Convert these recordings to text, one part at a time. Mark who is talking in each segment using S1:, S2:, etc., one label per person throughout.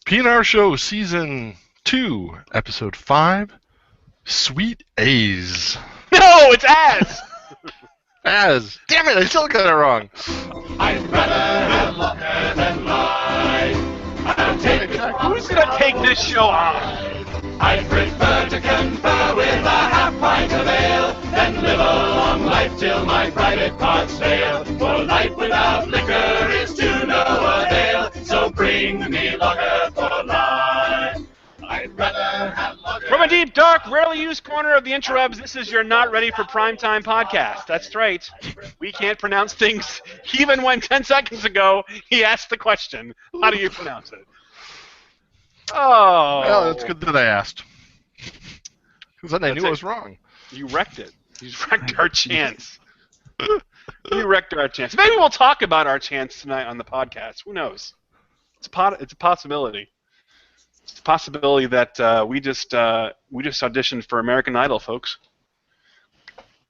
S1: PNRShow Season 2, Episode 5, Sweet A's.
S2: No, it's Az!
S1: Az. Damn it, I still got it wrong.
S3: I'd rather have longer than lie.
S2: Who's going to take this show on?
S3: I prefer to confer with a half pint of ale than live a long life till my private parts fail. For life without liquor is to no avail, so bring me lager for life. I'd rather have lager.
S2: From a deep, dark, rarely used corner of the interwebs, this is your Not Ready for Primetime podcast. That's right. We can't pronounce things even when 10 seconds ago he asked the question. How do you pronounce it? Oh.
S1: Well, it's good that I asked. Because then I knew I was wrong.
S2: You wrecked it. You wrecked our chance. You wrecked our chance. Maybe we'll talk about our chance tonight on the podcast. Who knows? It's a possibility. It's a possibility that we just auditioned for American Idol, folks.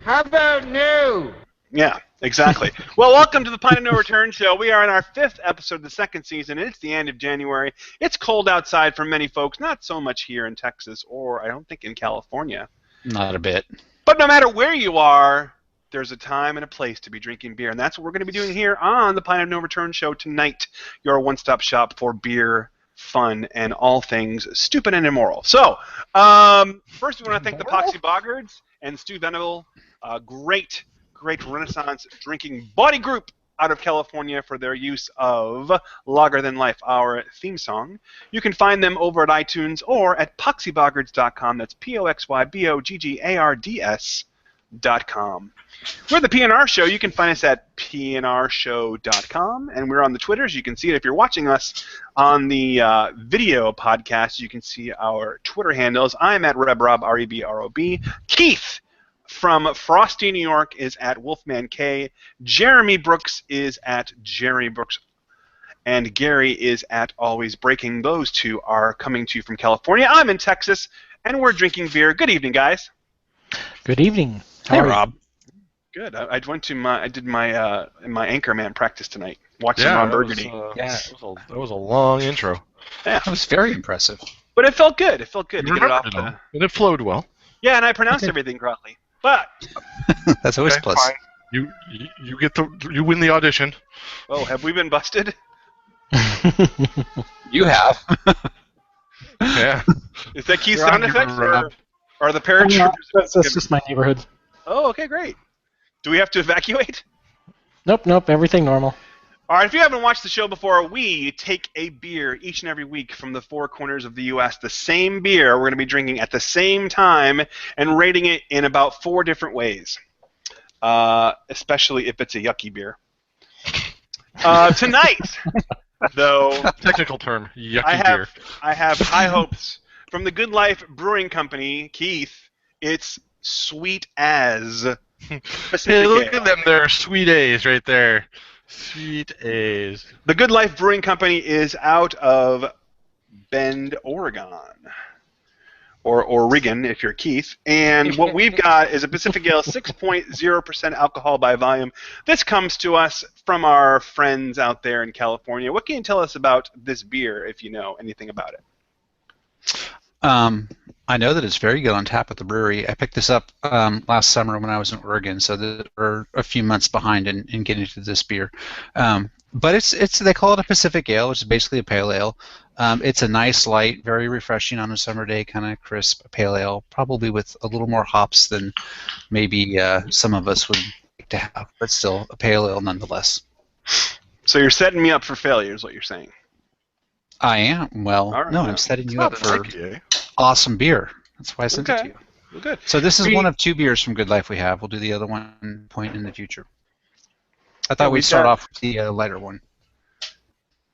S4: How about new?
S2: Yeah, exactly. Well, welcome to the Pint of No Return show. We are in our 5th episode of the 2nd season, and it's the end of January. It's cold outside for many folks, not so much here in Texas or I don't think in California.
S5: Not a bit.
S2: But no matter where you are, there's a time and a place to be drinking beer, and that's what we're going to be doing here on the Pint of No Return show tonight, your one-stop shop for beer, fun, and all things stupid and immoral. So, first we want to thank the Poxy Boggards and Stu Venable, great Renaissance drinking body group out of California, for their use of Lager Than Life, our theme song. You can find them over at iTunes or at poxyboggards.com. That's POXYBOGGARDS.com. We're the PNR Show. You can find us at PNRShow.com, and we're on the Twitters. You can see it if you're watching us on the video podcast. You can see our Twitter handles. I'm at RebRob, R-E-B-R-O-B. Keith from Frosty, New York is at Wolfman K. Jeremy Brooks is at Jerry Brooks. And Gary is at Always Breaking. Those two are coming to you from California. I'm in Texas, and we're drinking beer. Good evening, guys.
S6: Good evening.
S5: Hey, Rob.
S2: Good. I did my Anchorman practice tonight. Watched some Ron Burgundy.
S1: That was a long intro.
S2: Yeah,
S5: That was very impressive.
S2: but it felt good. It felt good to get it off.
S1: And it flowed well.
S2: Yeah, and I pronounced everything correctly. But
S5: That's always
S1: Okay,
S5: plus.
S1: fine. You win the audition.
S2: oh, have we been busted?
S5: You have.
S1: Yeah.
S2: Is that Keith's
S1: You're on
S2: sound
S1: your
S2: effects,
S1: Rob.
S2: or are the
S6: No,
S2: paratroopers?
S6: that's just my neighborhood.
S2: Oh, okay, great. Do we have to evacuate?
S6: Nope, everything normal.
S2: All right, if you haven't watched the show before, we take a beer each and every week from the four corners of the U.S., the same beer we're going to be drinking at the same time and rating it in about 4 different ways, especially if it's a yucky beer. Tonight, though,
S1: Technical term. Yucky beer.
S2: I have high hopes from the Good Life Brewing Company. Keith, it's Sweet As.
S1: Hey, look at them there. Sweet A's right there. Sweet A's.
S2: The Good Life Brewing Company is out of Bend, Oregon. Or Oregon, if you're Keith. And what we've got is a Pacific Ale 6.0% alcohol by volume. This comes to us from our friends out there in California. What can you tell us about this beer, if you know anything about it?
S5: I know that it's very good on tap at the brewery. I picked this up last summer when I was in Oregon, so we're a few months behind in getting to this beer. But it's they call it a Pacific Ale, which is basically a pale ale. It's a nice, light, very refreshing on a summer day, kind of crisp pale ale, probably with a little more hops than maybe some of us would like to have, but still a pale ale nonetheless.
S2: So you're setting me up for failure, is what you're saying.
S5: I am. Well,
S2: All right,
S5: no,
S2: yeah.
S5: I'm setting
S1: It's
S5: you
S1: not
S5: up
S1: an
S5: for
S1: IPA.
S5: awesome beer. That's why I sent it to
S2: Okay.
S5: you.
S2: Well, good.
S5: So this is
S2: We-
S5: one of 2 beers from Good Life we have. We'll do the other one point in the future. I
S2: Yeah,
S5: thought we'd
S2: we've
S5: start
S2: got-
S5: off with the lighter one.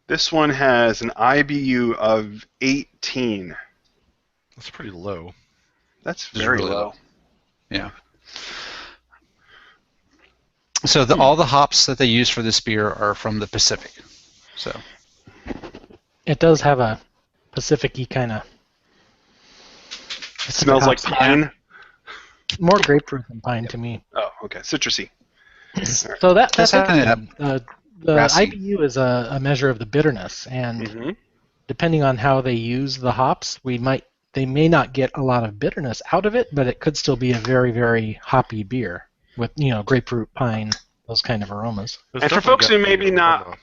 S2: This one has an IBU of 18.
S1: That's pretty low.
S2: That's
S5: It's
S2: very
S5: really
S2: low.
S5: low. Yeah. So all the hops that they use for this beer are from the Pacific. So
S6: It does have a Pacific-y kind of.
S2: It smells like pine.
S6: More grapefruit than pine to me.
S2: Oh, okay. Citrusy.
S6: So that's
S5: That's
S6: interesting.
S5: kinda
S6: The
S5: grassy.
S6: IBU is a measure of the bitterness, and
S2: Mm-hmm.
S6: depending on how they use the hops, they may not get a lot of bitterness out of it, but it could still be a very, very hoppy beer with grapefruit, pine, those kind of aromas.
S1: It's
S2: And for
S1: definitely
S2: folks
S1: got
S2: who maybe
S1: the
S2: not,
S1: aroma.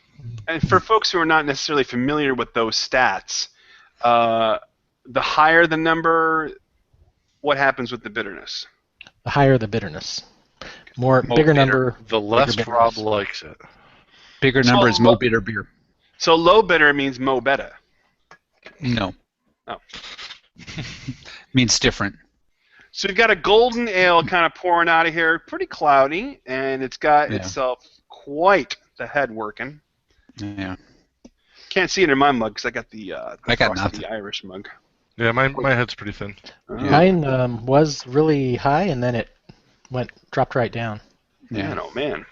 S2: and for folks who are not necessarily familiar with those stats, the higher the number, what happens with the bitterness?
S6: The higher the bitterness. Bigger
S1: bitter,
S6: number,
S1: the less
S6: bigger
S1: Rob
S6: bitterness.
S1: likes it.
S5: Bigger
S2: So
S5: number is
S2: lo-
S5: more bitter beer.
S2: So low bitter means mo beta.
S5: No.
S2: Oh.
S5: Means different.
S2: So you've got a golden ale kind of pouring out of here, pretty cloudy, and it's got
S5: Yeah.
S2: itself quite the head working.
S5: Yeah.
S2: Can't see it in my mug because I got the
S5: I got
S2: Frosty
S5: nothing.
S2: Irish mug.
S1: Yeah, my head's pretty thin.
S6: Mine was really high, and then it dropped right down.
S5: Yeah.
S2: Man, oh man.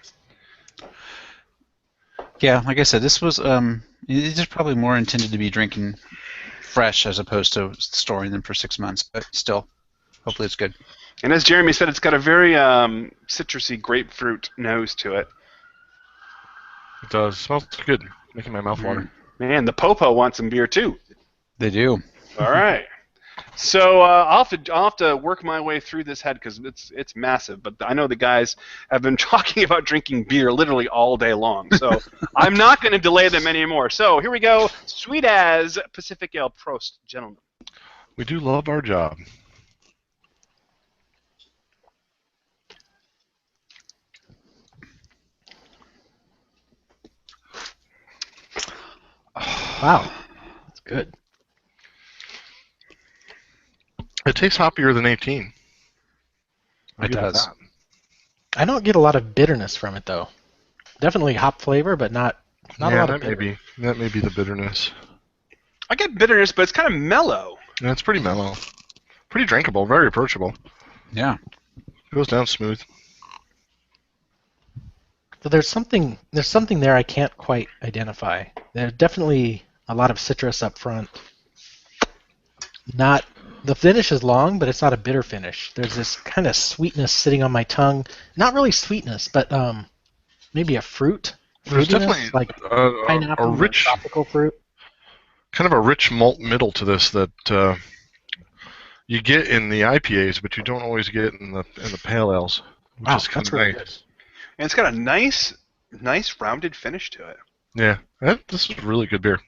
S5: Yeah, like I said, this was it's just probably more intended to be drinking fresh as opposed to storing them for 6 months, but still, hopefully it's good.
S2: And as Jeremy said, it's got a very citrusy grapefruit nose to it.
S1: It does. Smells good. Making my mouth water.
S2: Man, the Popo wants some beer too.
S5: They do.
S2: All right. So I'll have to work my way through this head because it's massive. But I know the guys have been talking about drinking beer literally all day long. So I'm not going to delay them anymore. So here we go. Sweet as Pacific Ale. Prost, gentlemen.
S1: We do love our job.
S6: Wow, that's good.
S1: It tastes hoppier than 18. I'll
S5: It
S1: give
S5: does.
S1: that.
S6: I don't get a lot of bitterness from it though. Definitely hop flavor, but not a
S1: Yeah,
S6: lot
S1: that
S6: of
S1: may
S6: bitter.
S1: be that may be the bitterness.
S2: I get bitterness, but it's kind of mellow.
S1: Yeah, it's pretty mellow, pretty drinkable, very approachable.
S5: Yeah.
S1: Goes down smooth.
S6: So there's something there I can't quite identify. There's definitely a lot of citrus up front. The finish is long, but it's not a bitter finish. There's this kind of sweetness sitting on my tongue. Not really sweetness, but maybe a fruit.
S1: There's
S6: fruitiness,
S1: definitely
S6: like
S1: a
S6: pineapple, or
S1: rich,
S6: tropical fruit.
S1: kind of a rich malt middle to this that you get in the IPAs, but you don't always get in the pale ales, which
S6: Wow,
S1: is kind
S6: that's
S1: of
S6: really
S1: nice.
S2: And it's got a nice rounded finish to it.
S1: Yeah, this is really good beer.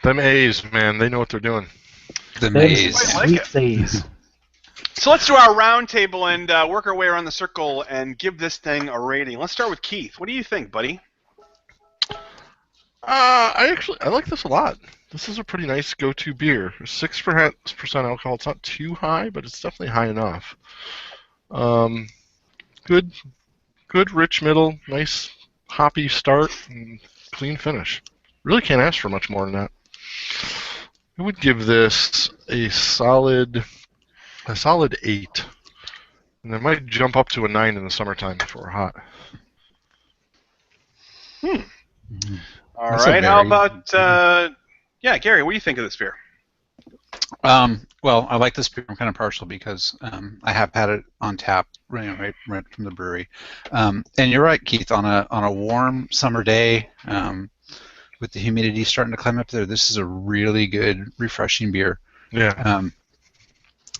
S1: Them A's, man, they know what they're doing.
S5: The
S6: Those
S5: maze.
S2: I like
S6: sweet
S2: it.
S6: A's.
S2: So let's do our round table and work our way around the circle and give this thing a rating. Let's start with Keith. What do you think, buddy?
S1: I like this a lot. This is a pretty nice go-to beer. 6% alcohol. It's not too high, but it's definitely high enough. Good rich middle, nice hoppy start, and clean finish. Really can't ask for much more than that. I would give this a solid 8, and it might jump up to a 9 in the summertime if it were hot.
S2: All
S5: That's a
S2: right. How
S5: very-
S2: about Gary? What do you think of this beer?
S5: Well, I like this beer. I'm kind of partial because I have had it on tap right from the brewery. And you're right, Keith. On a warm summer day, with the humidity starting to climb up there, this is a really good, refreshing beer.
S1: Yeah.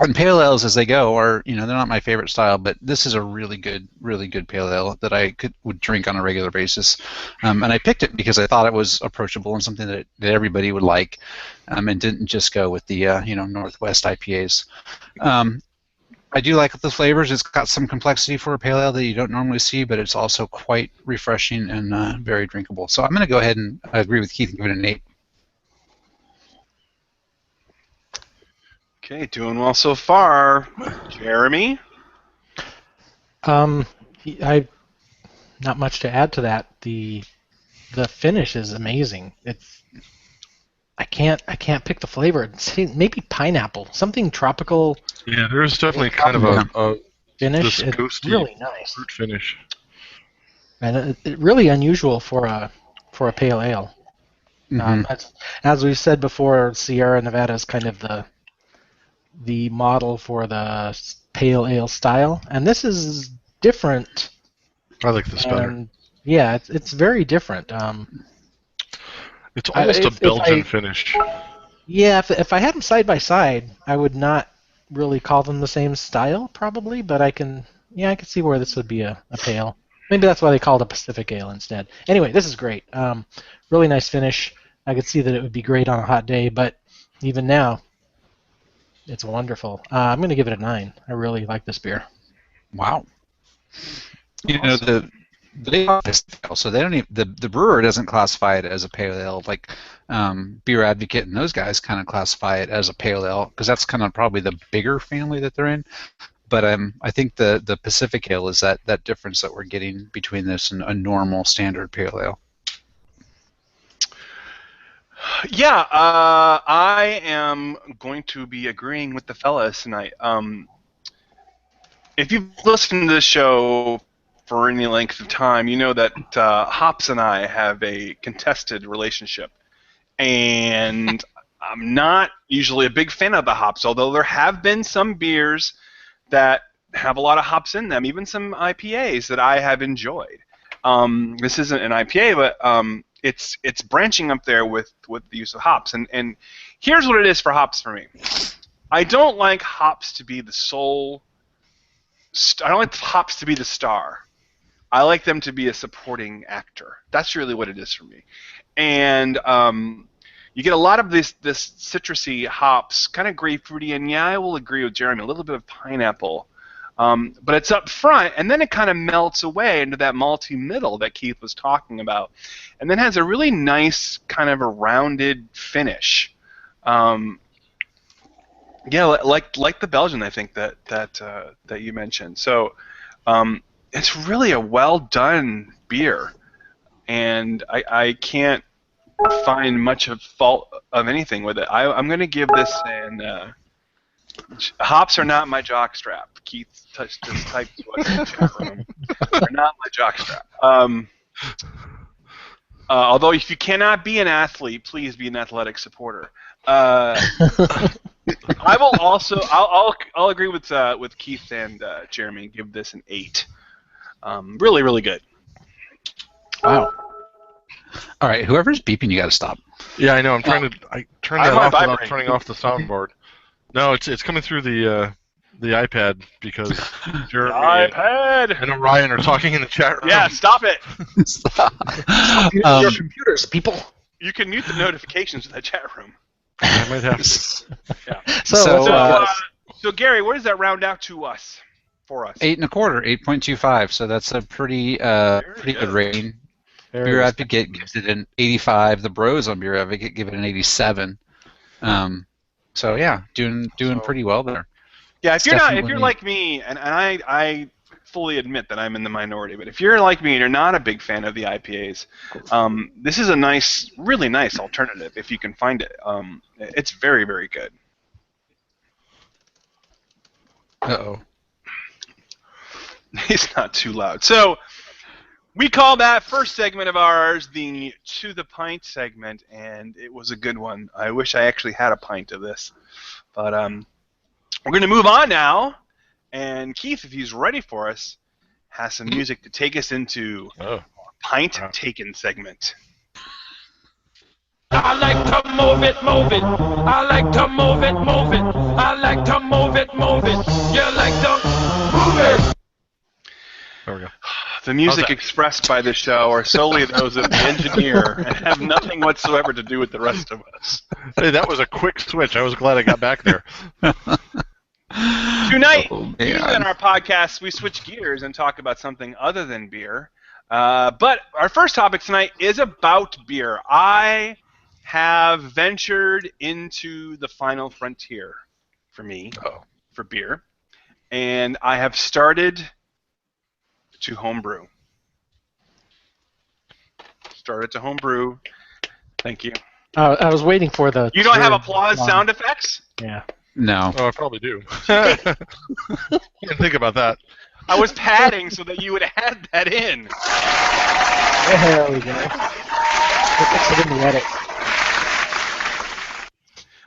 S5: And pale ales as they go are, they're not my favorite style, but this is a really good pale ale that I would drink on a regular basis. And I picked it because I thought it was approachable and something that everybody would like, and didn't just go with the Northwest IPAs. I do like the flavors. It's got some complexity for a pale ale that you don't normally see, but it's also quite refreshing and very drinkable. So I'm going to go ahead and agree with Keith and give it an 8.
S2: Okay, doing well so far. Jeremy?
S6: I not much to add to that. The finish is amazing. I can't pick the flavor. Maybe pineapple, something tropical
S1: Yeah, there's definitely kind of a
S6: finish.
S1: this
S6: It's
S1: ghosty
S6: really nice,
S1: fruit finish.
S6: and it really unusual for a pale ale. As we've said before, Sierra Nevada is kind of the model for the pale ale style, and this is different.
S1: I like this better.
S6: And yeah, it's very different.
S1: It's almost a
S6: If
S1: Belgian
S6: I
S1: finish.
S6: yeah, if I had them side by side, I would not really call them the same style probably, but I can see where this would be a pale. Maybe that's why they call it a Pacific Ale instead. Anyway, this is great. Really nice finish. I could see that it would be great on a hot day, but even now, it's wonderful. I'm going to give it a 9. I really like this beer.
S5: Wow. You know
S2: Awesome.
S5: they so they don't even the brewer doesn't classify it as a pale ale like Beer Advocate and those guys kind of classify it as a pale ale because that's kind of probably the bigger family that they're in. But I think the Pacific Ale is that difference that we're getting between this and a normal standard pale ale.
S2: Yeah, I am going to be agreeing with the fellas tonight. If you've listened to this show for any length of time, you know that Hops and I have a contested relationship. And I'm not usually a big fan of the hops, although there have been some beers that have a lot of hops in them, even some IPAs that I have enjoyed. This isn't an IPA, but it's branching up there with the use of hops. And here's what it is for hops for me. I don't like hops to be the sole. I don't like hops to be the star. I like them to be a supporting actor. That's really what it is for me. And you get a lot of this citrusy hops, kind of grapefruity, and yeah, I will agree with Jeremy, a little bit of pineapple. But it's up front, and then it kind of melts away into that malty middle that Keith was talking about, and then has a really nice kind of a rounded finish. Yeah, like the Belgian, I think that you mentioned. So it's really a well done beer, and I can't find much of fault of anything with it. I'm going to give this an. Hops are not my jockstrap. Keith just typed to us in the chat room. They're not my jockstrap. Although if you cannot be an athlete, please be an athletic supporter. I will also. I'll agree with Keith and Jeremy and give this an 8. Really, really good.
S5: Wow. All right, whoever's beeping, you got to stop.
S1: Yeah, I know. I turned that
S2: I'm
S1: off
S2: on
S1: without
S2: vibrate.
S1: turning off the soundboard. No, it's coming through the iPad because Jeremy
S2: iPad.
S1: and Orion are talking in the chat room.
S2: Yeah, stop it.
S6: Your computers, people.
S2: You can mute the notifications in the chat room.
S1: I might have to.
S2: Yeah.
S6: So,
S2: So Gary, what does that round out to us? For us.
S5: 8 1/4, 8.25. So that's a pretty good rating. Beer Advocate gives it an 85. The Bros on Beer Advocate give it an 87. So yeah, doing pretty well there.
S2: Yeah, if you're
S5: definitely
S2: like me, and I fully admit that I'm in the minority, but if you're like me and you're not a big fan of the IPAs, this is a really nice alternative if you can find it. It's very, very good.
S5: Uh-oh.
S2: He's not too loud. So we call that first segment of ours the To the Pint segment, and it was a good one. I wish I actually had a pint of this. But we're going to move on now, and Keith, if he's ready for us, has some music to take us into our Pint Taken segment.
S3: I like to move it, move it. I like to move it, move it. I like to move it, move it. You like to move it.
S1: There we go.
S2: The music expressed by this show are solely those of the engineer and have nothing whatsoever to do with the rest of us.
S1: Hey, that was a quick switch. I was glad I got back there.
S2: Tonight, usually on our podcast, we switch gears and talk about something other than beer. But our first topic tonight is about beer. I have ventured into the final frontier for me, for beer, and I have started to homebrew. Started to homebrew. Thank you.
S6: I was waiting for the.
S2: You don't have applause sound effects?
S6: Yeah.
S5: No.
S1: Oh, I probably do. I didn't think about that.
S2: I was padding so that you would add that in.
S6: There we go. We'll fix it in the edit.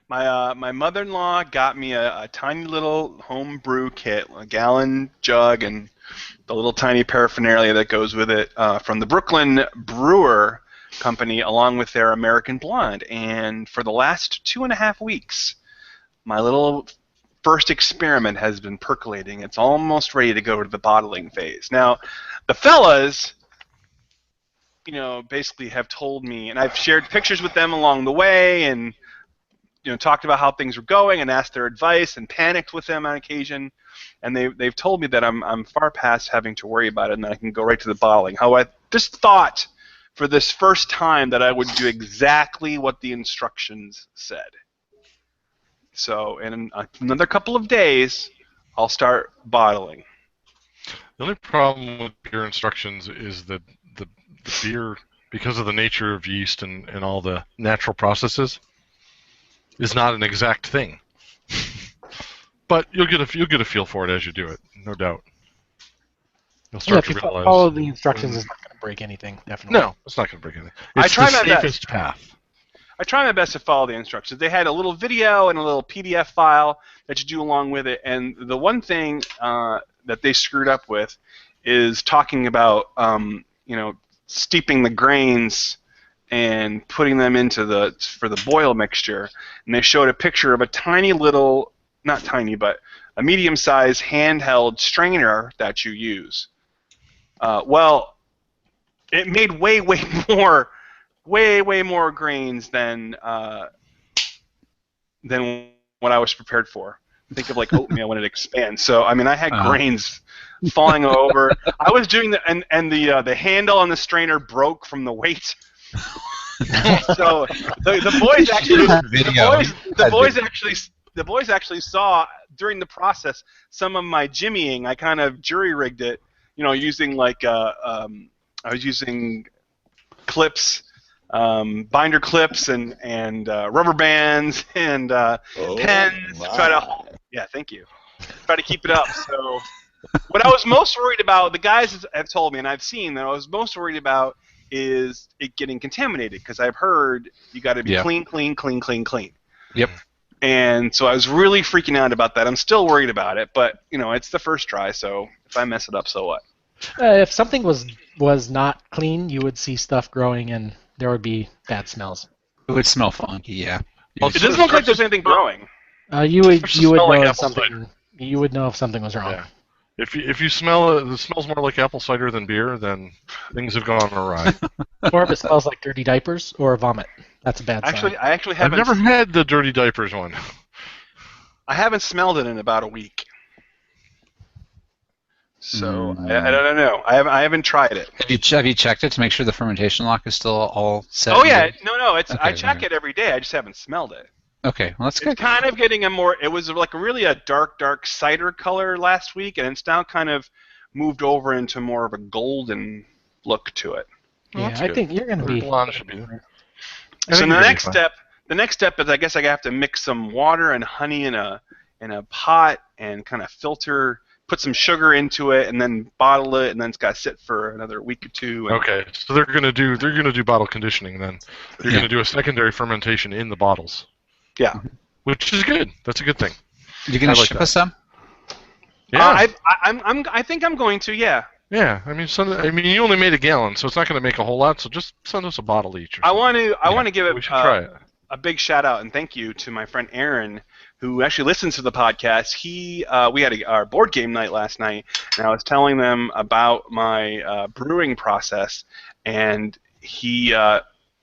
S2: My mother-in-law got me a tiny little home brew kit, a gallon jug, and the little tiny paraphernalia that goes with it from the Brooklyn brewer company, along with their American Blonde. And for the last 2.5 weeks, my little first experiment has been percolating. It's almost ready to go to the bottling phase. Now, the fellas, basically have told me, and I've shared pictures with them along the way, and talked about how things were going, and asked their advice, and panicked with them on occasion. And they've told me that I'm far past having to worry about it, and that I can go right to the bottling. How I just thought for this first time that I would do exactly what the instructions said. So in another couple of days, I'll start bottling.
S1: The only problem with beer instructions is that the beer, because of the nature of yeast and all the natural processes, is not an exact thing. But you'll get a feel for it as you do it, no doubt. You'll start
S6: if
S1: to
S6: you
S1: realize.
S6: follow the instructions, it's not going to break anything. Definitely.
S1: No, it's not going to break anything.
S2: I
S1: It's
S2: try
S1: the
S2: my best.
S1: safest path.
S2: I try my best to follow the instructions. They had a little video and a little PDF file that you do along with it. And the one thing that they screwed up with is talking about, steeping the grains and putting them into for the boil mixture. And they showed a picture of a tiny little, not tiny, but a medium-sized handheld strainer that you use. Well, it made way more grains than what I was prepared for. Think of like oatmeal when it expands. So I mean, I had grains falling over. I was doing and the handle on the strainer broke from the weight. So the boys actually the boys actually saw during the process some of my jimmying. I kind of jury rigged it, using like I was using clips. Binder clips and rubber bands and pens to try to thank you, try to keep it up. So what I was most worried about, the guys have told me and I've seen that I was most worried about is it getting contaminated, because I've heard you got to be clean.
S5: Yep.
S2: And so I was really freaking out about that. I'm still worried about it, but it's the first try, so if I mess it up, so what?
S6: If something was not clean, you would see stuff growing and there would be bad smells.
S5: It would smell funky, yeah.
S2: Well, it doesn't look like there's anything growing.
S6: You would know
S1: like
S6: if
S1: apple
S6: something. You would know if something was wrong.
S1: Yeah. If you smell it smells more like apple cider than beer, then things have gone awry.
S6: Or if it smells like dirty diapers or vomit, that's a bad sign.
S2: I actually
S1: I've
S2: haven't.
S1: never had the dirty diapers one.
S2: I haven't smelled it in about a week. So I don't know. I haven't tried it.
S5: Have you checked it to make sure the fermentation lock is still all set?
S2: Oh yeah, no.
S5: Okay,
S2: I check it every day. I just haven't smelled it.
S5: Okay, well that's good.
S2: It's kind of getting it was like really a dark cider color last week, and it's now kind of moved over into more of a golden look to it.
S1: Well,
S6: Yeah, I think you're going to be.
S1: Blonde should be there.
S2: So the next step is I guess I have to mix some water and honey in a pot and kind of filter, put some sugar into it, and then bottle it, and then it's got to sit for another week or two.
S1: Okay, so they're gonna do bottle conditioning then. They're gonna do a secondary fermentation in the bottles.
S2: Yeah,
S1: which is good. That's a good thing.
S5: You gonna ship us some?
S1: Yeah.
S2: I think I'm going to. Yeah.
S1: Yeah, I mean, you only made a gallon, so it's not going to make a whole lot. So just send us a bottle each.
S2: I want to give
S1: we should try it.
S2: A big shout out and thank you to my friend Aaron, who actually listens to the podcast. We had our board game night last night, and I was telling them about my brewing process, and he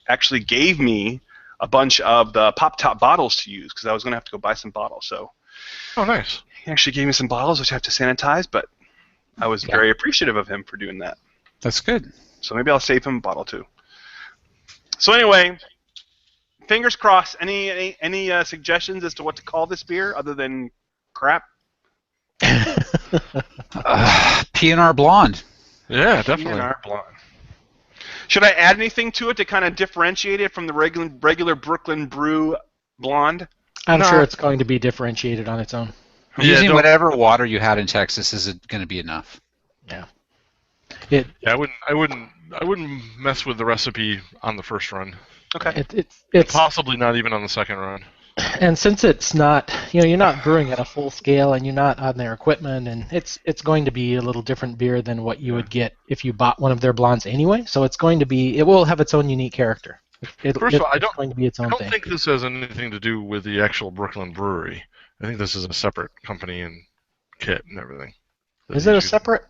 S2: actually gave me a bunch of the pop top bottles to use because I was going to have to go buy some bottles. So,
S1: oh, nice.
S2: He actually gave me some bottles which I have to sanitize, but I was very appreciative of him for doing that.
S5: That's good.
S2: So maybe I'll save him a bottle too. So anyway, fingers crossed. Any suggestions as to what to call this beer other than crap?
S5: PNR Blonde.
S1: Yeah, definitely.
S2: PNR Blonde. Should I add anything to it to kind of differentiate it from the regular Brooklyn Brew Blonde?
S6: I'm sure it's going to be differentiated on its own.
S5: Using whatever water you had in Texas is going to be enough.
S6: Yeah.
S1: I wouldn't mess with the recipe on the first run.
S2: Okay.
S6: It's
S1: possibly not even on the second run.
S6: And since it's not, you're not brewing at a full scale and you're not on their equipment, and it's going to be a little different beer than what you would get if you bought one of their blondes anyway. So it will have its own unique character.
S1: First of all,
S6: It's going to be its
S1: I
S6: own
S1: don't
S6: thing.
S1: think this has anything to do with the actual Brooklyn Brewery. I think this is a separate company and kit and everything.
S6: Is it a separate?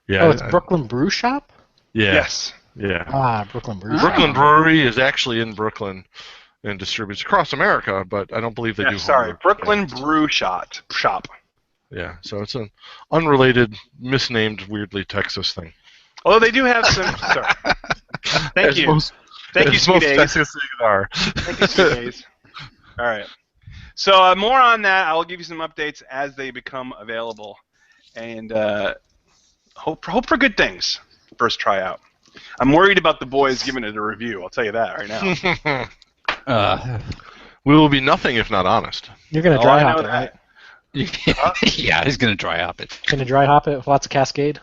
S1: Yeah.
S6: Oh, it's Brooklyn Brew Shop?
S1: Yeah.
S2: Yes.
S1: Yeah.
S6: Ah, Brooklyn Brew Shop.
S1: Brooklyn Brewery is actually in Brooklyn and distributes across America, but I don't believe they do.
S2: Sorry,
S1: homebrew.
S2: Brooklyn Brew Shop.
S1: Yeah, so it's an unrelated, misnamed, weirdly Texas thing.
S2: Although they do have some. Sorry. Thank you. Thank you,
S1: most
S2: Sweet A's.
S1: Texas things are.
S2: Thank you, Sweet A's. All right. So more on that. I'll give you some updates as they become available, and hope for good things. First tryout. I'm worried about the boys giving it a review. I'll tell you that right now.
S1: We will be nothing if not honest.
S6: You're going to dry hop it, right?
S5: Yeah, he's going to dry hop it.
S6: Going to dry hop it with lots of Cascade?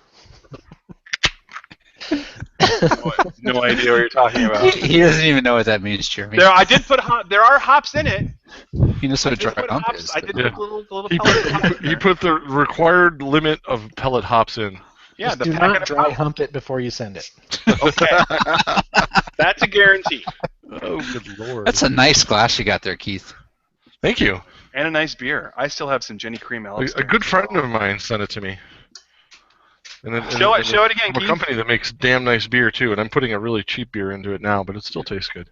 S2: No idea what you're talking about.
S5: He doesn't even know what that means, Jeremy.
S2: I did put there are hops in it.
S5: He knows what a dry hop
S2: hops.
S5: is.
S2: I did
S1: Yeah.
S2: put little pellets of hops in
S1: He
S2: there.
S1: put the required limit of pellet hops in.
S2: Yeah,
S6: Just
S2: the
S6: do
S2: packet
S6: not
S2: of
S6: dry
S2: hops.
S6: hump it before you send it.
S2: Okay. That's a guarantee.
S1: Oh, good lord.
S5: That's a nice glass you got there, Keith.
S1: Thank you.
S2: And a nice beer. I still have some Jenny Cream Ale.
S1: A good friend of mine sent it to me. And then,
S2: Show it again,
S1: from a
S2: Keith.
S1: company that makes damn nice beer too, and I'm putting a really cheap beer into it now, but it still tastes good.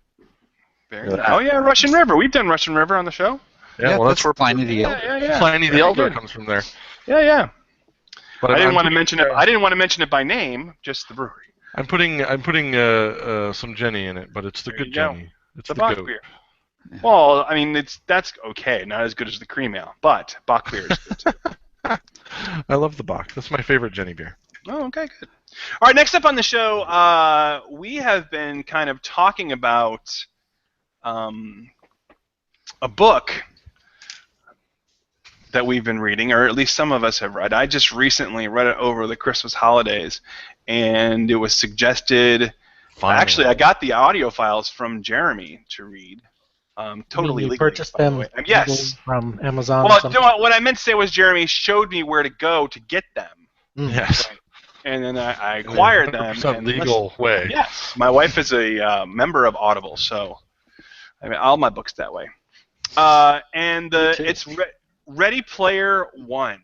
S2: Very nice. Oh yeah, Russian River. We've done Russian River on the show.
S1: Yeah, well, that's where
S5: Pliny the Elder.
S2: Yeah.
S1: Pliny the
S2: Very
S1: Elder
S2: good.
S1: comes from there.
S2: Yeah.
S1: But
S2: I didn't
S1: I'm
S2: want to
S1: putting,
S2: mention it. I didn't want to mention it by name, just the brewery.
S1: I'm putting some Jenny in it, but it's the
S2: There
S1: good
S2: you go.
S1: Jenny. It's
S2: The
S1: the
S2: Bach
S1: goat.
S2: beer. Well, I mean, that's okay. Not as good as the cream ale, but Bach beer is good too.
S1: I love the Bach. That's my favorite Jenny beer.
S2: Oh, okay, good. All right, next up on the show, we have been kind of talking about a book that we've been reading, or at least some of us have read. I just recently read it over the Christmas holidays, and it was suggested.
S1: Finally.
S2: Actually, I got the audio files from Jeremy to read. Totally
S6: You
S2: legally,
S6: purchased
S2: by the
S6: them
S2: way. Yes.
S6: from Amazon or
S2: Well,
S6: something?
S2: no, what I meant to say was Jeremy showed me where to go to get them,
S1: Yes.
S2: and then I acquired them.
S1: 100%
S2: And
S1: legal way.
S2: Yes, my wife is a member of Audible, so I mean all my books that way. And
S6: Me too.
S2: it's Ready Player One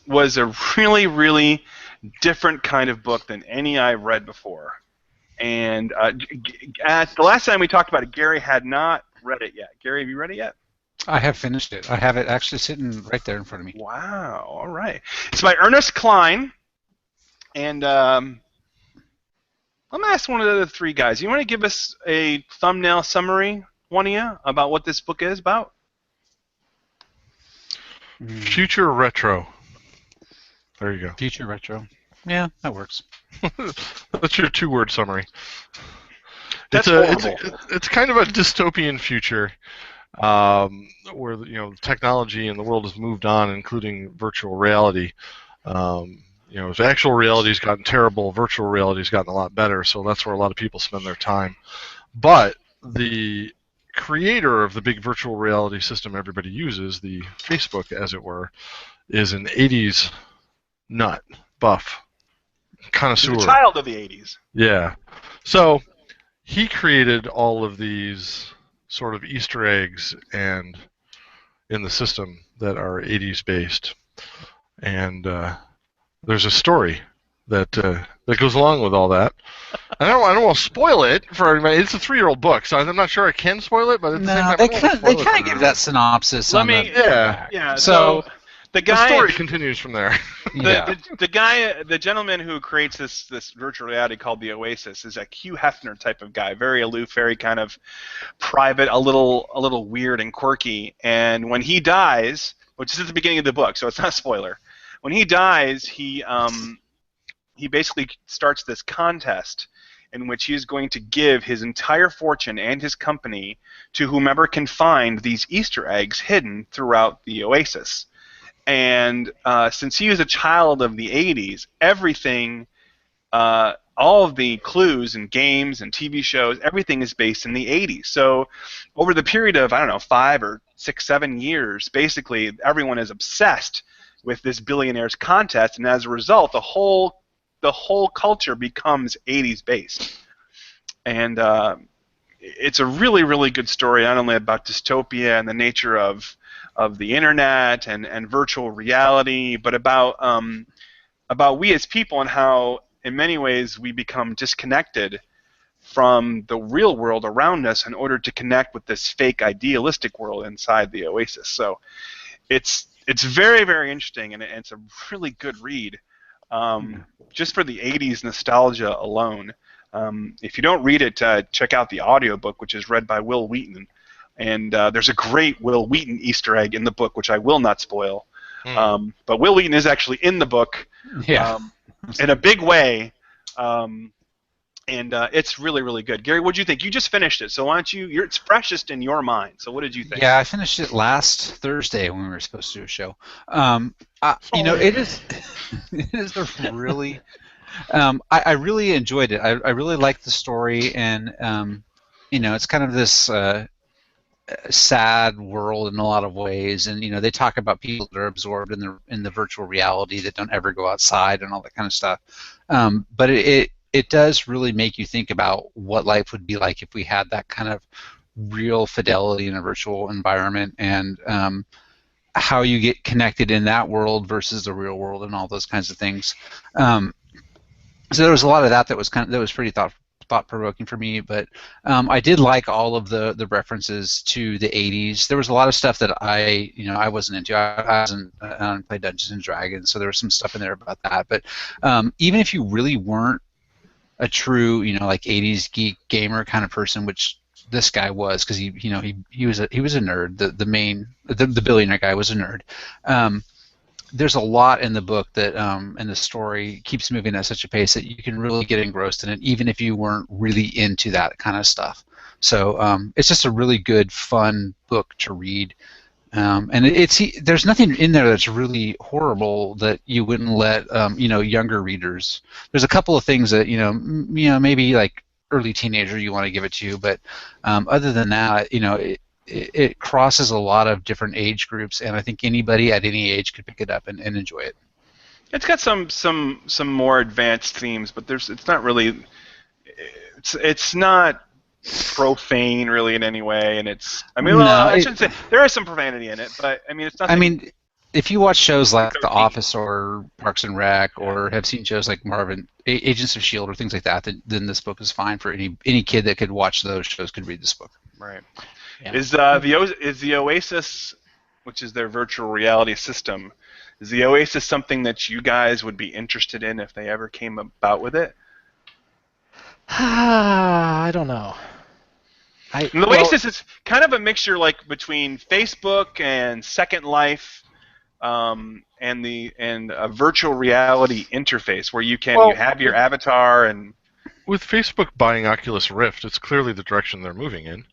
S2: was a really, really different kind of book than any I've read before. And at the last time we talked about it, Gary had not read it yet. Gary, have you read it yet?
S5: I have finished it. I have it actually sitting right there in front of me.
S2: Wow, all right. It's by Ernest Cline, and I'm going to ask one of the other three guys. You want to give us a thumbnail summary, one of you, about what this book is about?
S1: Future retro. There you go.
S5: Future retro. Yeah, that works.
S1: That's your two-word summary.
S2: That's
S1: it's kind of a dystopian future where technology and the world has moved on, including virtual reality. As actual reality's gotten terrible, virtual reality's gotten a lot better. So that's where a lot of people spend their time. But the creator of the big virtual reality system everybody uses, the Facebook, as it were, is an 80s nut, buff, connoisseur.
S2: He's a child of the 80s.
S1: Yeah. So he created all of these sort of Easter eggs and in the system that are 80s based. And there's a story that goes along with all that. I don't want to spoil it for everybody. It's a 3-year-old book, so I'm not sure I can spoil it, but at the same
S5: No,
S1: time,
S5: they
S1: I don't wanna
S5: kind
S1: spoil
S5: of
S1: it
S5: give
S1: for
S5: that synopsis.
S2: Let
S5: on
S2: me-
S5: the
S2: Yeah.
S5: So,
S2: the
S1: the
S2: guy,
S1: story continues from there.
S5: yeah.
S2: the gentleman who creates this virtual reality called the Oasis is a Hugh Hefner type of guy, very aloof, very kind of private, a little weird and quirky. And when he dies, which is at the beginning of the book, so it's not a spoiler. When he dies, he basically starts this contest in which he is going to give his entire fortune and his company to whomever can find these Easter eggs hidden throughout the Oasis. And since he was a child of the 80s, everything all of the clues and games and TV shows, everything is based in the 80s. So over the period of, I don't know, 5 or 6, 7 years, basically everyone is obsessed with this billionaires contest, and as a result, the whole culture becomes 80s based. And it's a really, really good story, not only about dystopia and the nature of the internet and virtual reality, but about we as people and how, in many ways, we become disconnected from the real world around us in order to connect with this fake idealistic world inside the Oasis. So it's very, very interesting, and it's a really good read, just for the 80s nostalgia alone. If you don't read it, check out the audiobook, which is read by Will Wheaton. And there's a great Will Wheaton Easter egg in the book, which I will not spoil. But Will Wheaton is actually in the book, in a big way, and it's really, really good. Gary, what did you think? You just finished it, so why don't you? It's freshest in your mind. So what did you think?
S5: Yeah, I finished it last Thursday when we were supposed to do a show. It is it is a really I really enjoyed it. I really liked the story, and it's kind of this sad world in a lot of ways, and they talk about people that are absorbed in the virtual reality that don't ever go outside and all that kind of stuff. But it does really make you think about what life would be like if we had that kind of real fidelity in a virtual environment, and how you get connected in that world versus the real world and all those kinds of things. So there was a lot of that was pretty thought-provoking for me, but I did like all of the references to the 80s. There was a lot of stuff that I wasn't into. I don't play Dungeons and Dragons, so there was some stuff in there about that. But even if you really weren't a true like 80s geek gamer kind of person, which this guy was, because he was a nerd. The billionaire guy was a nerd. There's a lot in the book that and the story keeps moving at such a pace that you can really get engrossed in it, even if you weren't really into that kind of stuff. So it's just a really good, fun book to read, and there's nothing in there that's really horrible that you wouldn't let younger readers. There's a couple of things that maybe like early teenager you want to give it to, but other than that, it crosses a lot of different age groups, and I think anybody at any age could pick it up and enjoy it.
S2: It's got some more advanced themes, but it's not really. It's not profane really in any way, and I shouldn't say there is some profanity in it, but it's nothing.
S5: If you watch shows like The Office or Parks and Rec, or have seen shows like Marvin, Agents of S.H.I.E.L.D. or things like that, then this book is fine for any kid that could watch those shows could read this book.
S2: Right.
S6: Yeah.
S2: Is the Oasis, which is their virtual reality system, is the Oasis something that you guys would be interested in if they ever came about with it?
S6: I don't know.
S2: The Oasis is kind of a mixture between Facebook and Second Life, and a virtual reality interface where you have your avatar and.
S1: With Facebook buying Oculus Rift, it's clearly the direction they're moving in.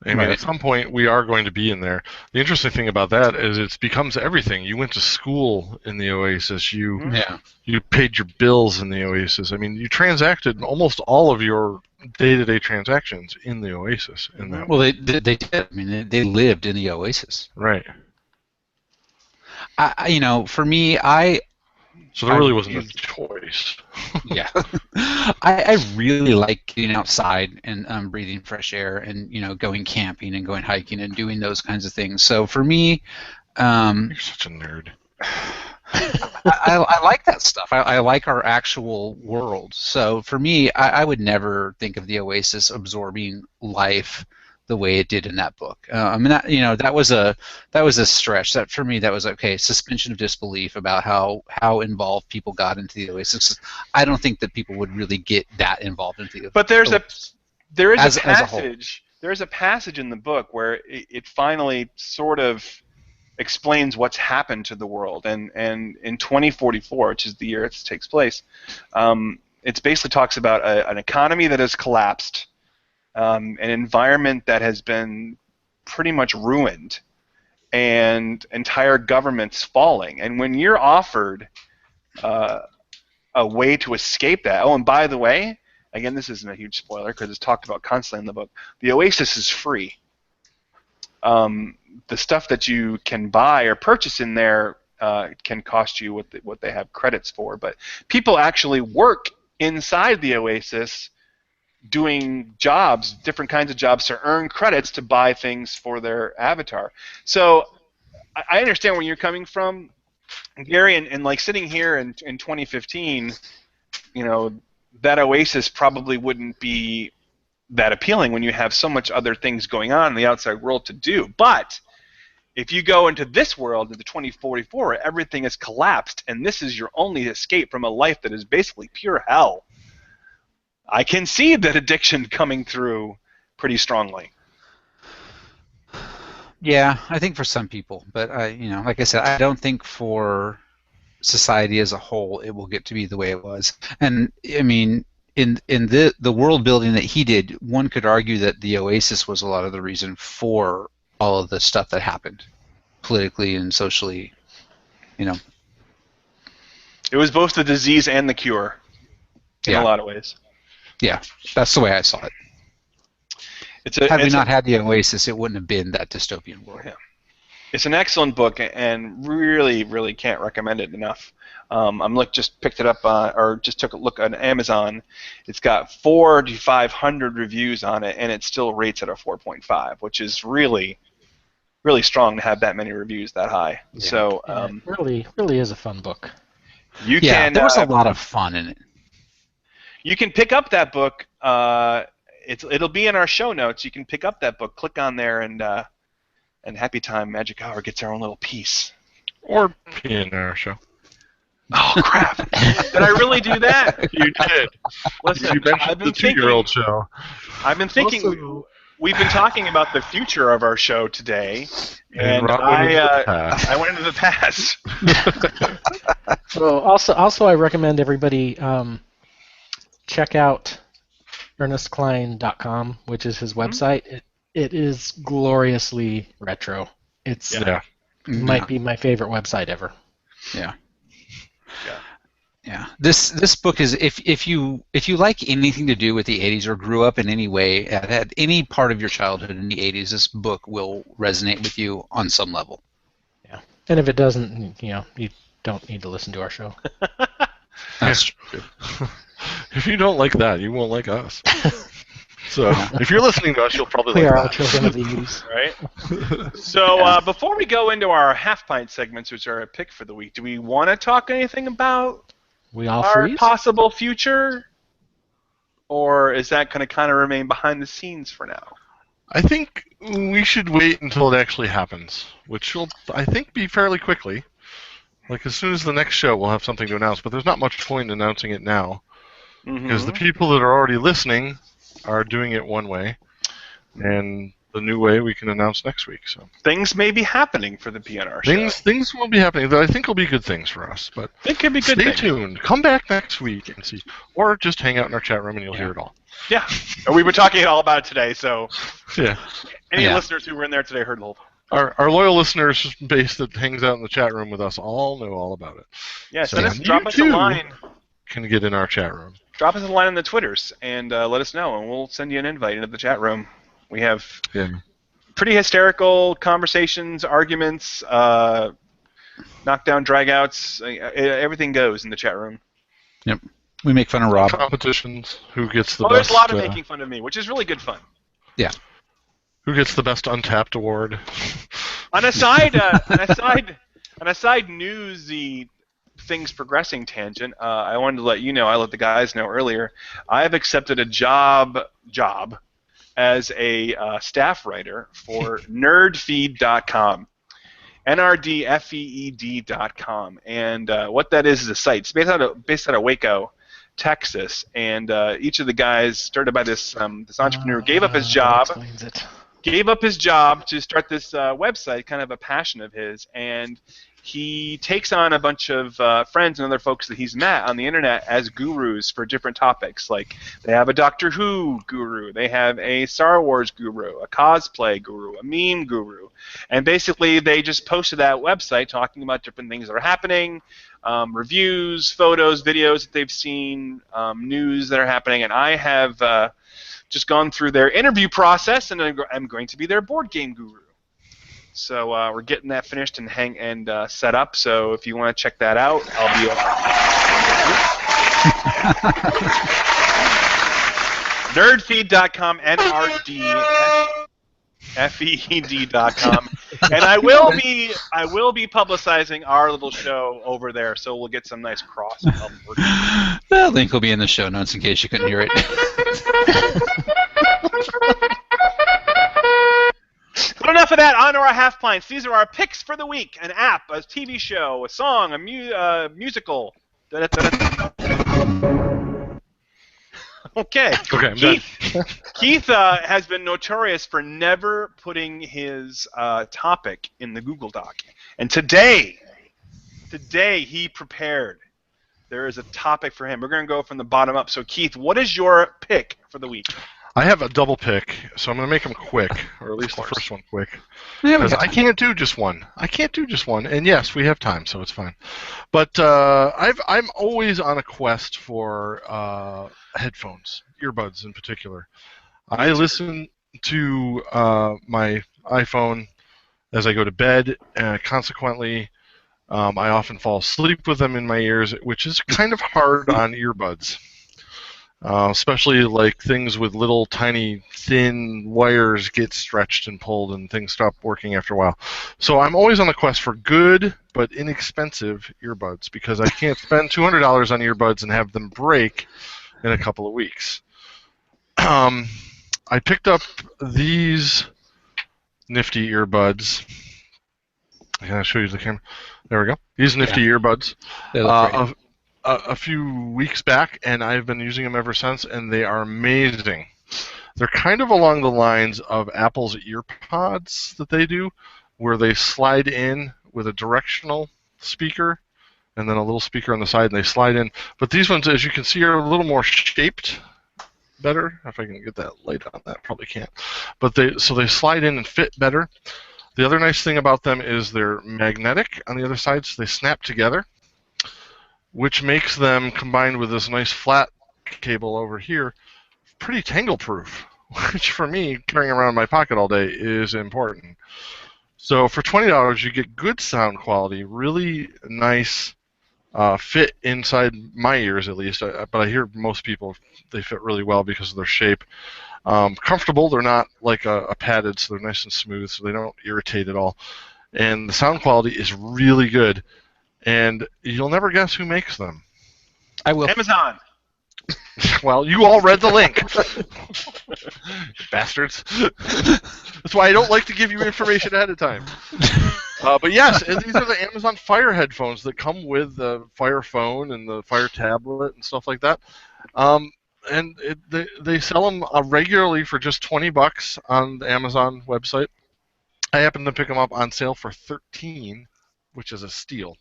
S1: At some point, we are going to be in there. The interesting thing about that is it becomes everything. You went to school in the Oasis. You paid your bills in the Oasis. You transacted almost all of your day-to-day transactions in the Oasis.
S5: They did. They lived in the Oasis.
S1: Right.
S5: For me,
S1: So there really wasn't a choice.
S5: Yeah. I really like getting outside and breathing fresh air and, going camping and going hiking and doing those kinds of things. So for me...
S1: You're such a nerd.
S5: I like that stuff. I like our actual world. So for me, I would never think of the Oasis absorbing life the way it did in that book. That was a stretch. That for me, that was suspension of disbelief about how involved people got into the Oasis. I don't think that people would really get that involved into the.
S2: But there is a passage. There is a passage in the book where it finally sort of explains what's happened to the world, and in 2044, which is the year it takes place, it basically talks about an economy that has collapsed. An environment that has been pretty much ruined, and entire governments falling. And when you're offered a a way to escape that. Oh, and by the way, again, this isn't a huge spoiler because it's talked about constantly in the book. The Oasis is free. The stuff that you can buy or purchase in there can cost you what they have credits for. But people actually work inside the Oasis doing jobs, different kinds of jobs, to earn credits to buy things for their avatar. So I understand where you're coming from, Gary, and like sitting here in 2015, that Oasis probably wouldn't be that appealing when you have so much other things going on in the outside world to do. But if you go into this world, into 2044, where everything is collapsed, and this is your only escape from a life that is basically pure hell, I can see that addiction coming through pretty strongly.
S5: Yeah, I think for some people, but like I said, I don't think for society as a whole it will get to be the way it was. And I mean, in the world building that he did, one could argue that the Oasis was a lot of the reason for all of the stuff that happened politically and socially. It
S2: was both the disease and the cure in a lot of ways.
S5: Yeah, that's the way I saw it. Had we not had the Oasis, it wouldn't have been that dystopian world.
S2: Yeah. It's an excellent book, and really, really can't recommend it enough. Just picked it up, or just took a look on Amazon. It's got 400 to 500 reviews on it, and it still rates at a 4.5, which is really, really strong to have that many reviews that high. Yeah. So
S6: it really is a fun book.
S5: There was a lot of fun in it.
S2: You can pick up that book. It'll be in our show notes. You can pick up that book, click on there, and Happy Time Magic Hour gets our own little piece.
S1: Or PNRShow.
S2: Oh, crap. Did I really do that?
S1: You did.
S2: Listen,
S1: you mentioned the 2-year-old show.
S2: I've been thinking... We've been talking about the future of our show today, and I went into the past.
S6: So also I recommend everybody check out ErnestKlein.com, which is his website. It is gloriously retro. It's might be my favorite website ever.
S5: Yeah. This book is if you like anything to do with the 80s or grew up in any way had any part of your childhood in the 80s, this book will resonate with you on some level.
S6: Yeah. And if it doesn't, you don't need to listen to our show.
S5: That's true.
S1: If you don't like that, you won't like us. So if you're listening to us, you'll probably like that.
S6: We are all children of the 80s.
S2: Right? So before we go into our half pint segments, which are a pick for the week, do we want to talk anything about our possible future? Or is that going to kind of remain behind the scenes for now?
S1: I think we should wait until it actually happens, which will, I think, be fairly quickly. Like, as soon as the next show, we'll have something to announce, but there's not much point in announcing it now. Because the people that are already listening are doing it one way, and the new way we can announce next week. So
S2: things may be happening for the PNR show.
S1: Things will be happening. I think will be good things for us. But
S2: it could be good.
S1: Stay tuned. Come back next week and see, or just hang out in our chat room and you'll hear it all.
S2: Yeah, we were talking all about it today. So
S1: yeah,
S2: any listeners who were in there today heard the whole.
S1: Our loyal listeners base that hangs out in the chat room with us all know all about it.
S2: Yeah, so drop us a line.
S1: Can get in our chat room.
S2: Drop us a line on the Twitters and let us know, and we'll send you an invite into the chat room. We have pretty hysterical conversations, arguments, knockdown, dragouts. Everything goes in the chat room.
S5: Yep. We make fun of Rob.
S1: Competitions. Who gets the best?
S2: There's a lot of making fun of me, which is really good fun.
S5: Yeah.
S1: Who gets the best Untapped award?
S2: On a side newsy things progressing tangent, I wanted to let you know, I let the guys know earlier, I have accepted a job as a staff writer for nerdfeed.com. NRDFEED.com. And what that is a site. It's based out of Waco, Texas. And each of the guys, started by this entrepreneur, gave up his job to start this website, kind of a passion of his. And he takes on a bunch of friends and other folks that he's met on the internet as gurus for different topics. Like, they have a Doctor Who guru, they have a Star Wars guru, a cosplay guru, a meme guru, and basically they just post to that website talking about different things that are happening, reviews, photos, videos that they've seen, news that are happening, and I have just gone through their interview process, and I'm going to be their board game guru. So we're getting that finished and set up. So if you want to check that out, I'll be nerdfeed.com, nrdfeed.com, and I will be publicizing our little show over there. So we'll get some nice cross.
S5: The link will be in the show notes in case you couldn't hear it.
S2: But enough of that. On to our half pints. These are our picks for the week: an app, a TV show, a song, a musical. Okay.
S1: Okay, I'm done.
S2: Keith has been notorious for never putting his topic in the Google Doc, and today he prepared. There is a topic for him. We're going to go from the bottom up. So, Keith, what is your pick for the week?
S1: I have a double pick, so I'm going to make them quick, or at least the first one quick. Because I can't do just one. And yes, we have time, so it's fine. But I'm always on a quest for headphones, earbuds in particular. I listen to my iPhone as I go to bed, and consequently, I often fall asleep with them in my ears, which is kind of hard on earbuds. Especially like things with little tiny thin wires get stretched and pulled and things stop working after a while. So I'm always on the quest for good but inexpensive earbuds because I can't spend $200 on earbuds and have them break in a couple of weeks. I picked up these nifty earbuds. Can I show you the camera? There we go. These nifty earbuds.
S5: They look great.
S1: A few weeks back, and I've been using them ever since, and they are amazing. They're kind of along the lines of Apple's EarPods that they do, where they slide in with a directional speaker and then a little speaker on the side, and they slide in. But these ones, as you can see, are a little more shaped better. If I can get that light on that, probably can't. But they slide in and fit better. The other nice thing about them is they're magnetic on the other side, so they snap together, which makes them, combined with this nice flat cable over here, pretty tangle-proof, which for me, carrying around in my pocket all day, is important. So for $20, you get good sound quality, really nice fit inside my ears at least, but I hear most people, they fit really well because of their shape. Comfortable, they're not like a padded, so they're nice and smooth, so they don't irritate at all. And the sound quality is really good. And you'll never guess who makes them.
S5: I will.
S2: Amazon.
S1: Well, you all read the link. Bastards. That's why I don't like to give you information ahead of time. But yes, these are the Amazon Fire headphones that come with the Fire phone and the Fire tablet and stuff like that. And they sell them regularly for just $20 on the Amazon website. I happened to pick them up on sale for $13, which is a steal.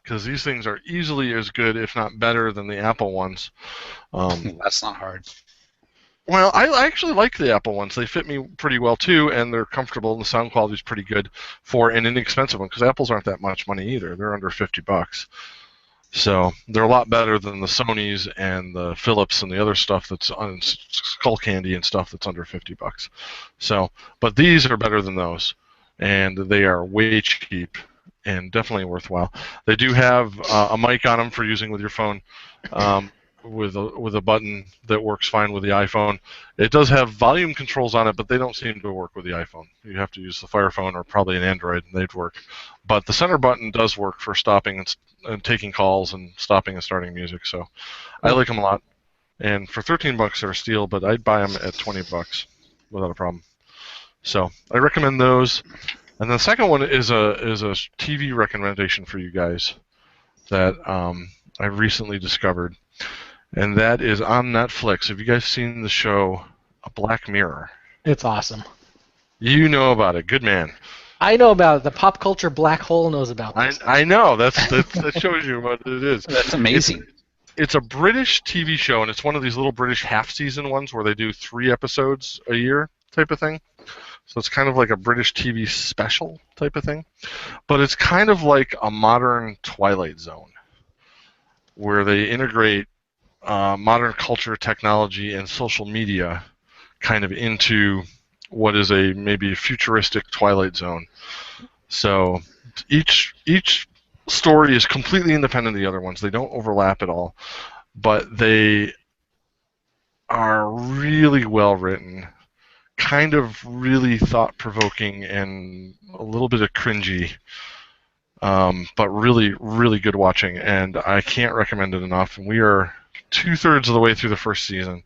S1: Because these things are easily as good, if not better, than the Apple ones.
S5: That's not hard.
S1: Well, I actually like the Apple ones. They fit me pretty well, too, and they're comfortable, and the sound quality is pretty good for an inexpensive one, because Apples aren't that much money either. They're under $50. So they're a lot better than the Sonys and the Philips and the other stuff that's on Skull Candy and stuff that's under $50. So, but these are better than those, and they are way cheap. And definitely worthwhile. They do have a mic on them for using with your phone, with a button that works fine with the iPhone. It does have volume controls on it, but they don't seem to work with the iPhone. You have to use the Fire phone or probably an Android, and they'd work. But the center button does work for stopping and taking calls and stopping and starting music. So I like them a lot. And for $13, they're a steal, but I'd buy them at $20 without a problem. So I recommend those. And the second one is a TV recommendation for you guys that I recently discovered, and that is on Netflix. Have you guys seen the show Black Mirror?
S6: It's awesome.
S1: You know about it. Good man.
S6: I know about it. The pop culture black hole knows about this.
S1: I know. That shows you what it is.
S5: That's amazing.
S1: It's a British TV show, and it's one of these little British half-season ones where they do 3 episodes a year type of thing. So it's kind of like a British TV special type of thing. But it's kind of like a modern Twilight Zone, where they integrate modern culture, technology, and social media kind of into what is a maybe futuristic Twilight Zone. So each story is completely independent of the other ones. They don't overlap at all, but they are really well written, kind of really thought-provoking and a little bit of cringy, but really, really good watching, and I can't recommend it enough. And we are 2/3 of the way through the first season,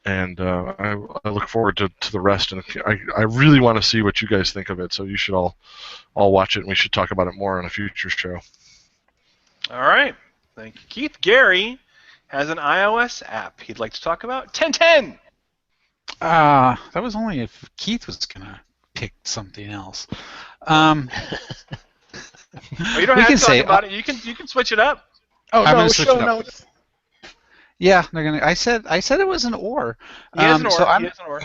S1: and I look forward to the rest. And I really want to see what you guys think of it, so you should all watch it, and we should talk about it more on a future show.
S2: All right. Thank you, Keith. Gary has an iOS app he'd like to talk about. 1010!
S5: That was only if Keith was going to pick something else.
S2: Well, you don't
S5: We
S2: have
S5: can
S2: to talk
S5: say-
S2: about it. You can switch it up.
S6: Oh
S5: I'm
S6: no,
S5: gonna switch
S6: show
S5: it up.
S6: notes.
S5: Yeah, they're gonna. I said it was an or.
S2: He has an or.
S5: So
S2: He has an or.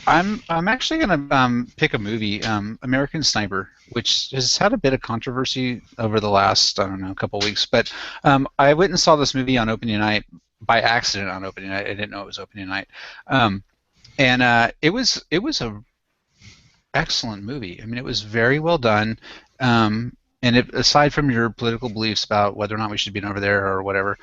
S5: I'm actually gonna pick a movie, American Sniper, which has had a bit of controversy over the last couple weeks. But I went and saw this movie on opening night by accident on opening night. I didn't know it was opening night, and it was a excellent movie. I mean, it was very well done. And aside from your political beliefs about whether or not we should be over there or whatever,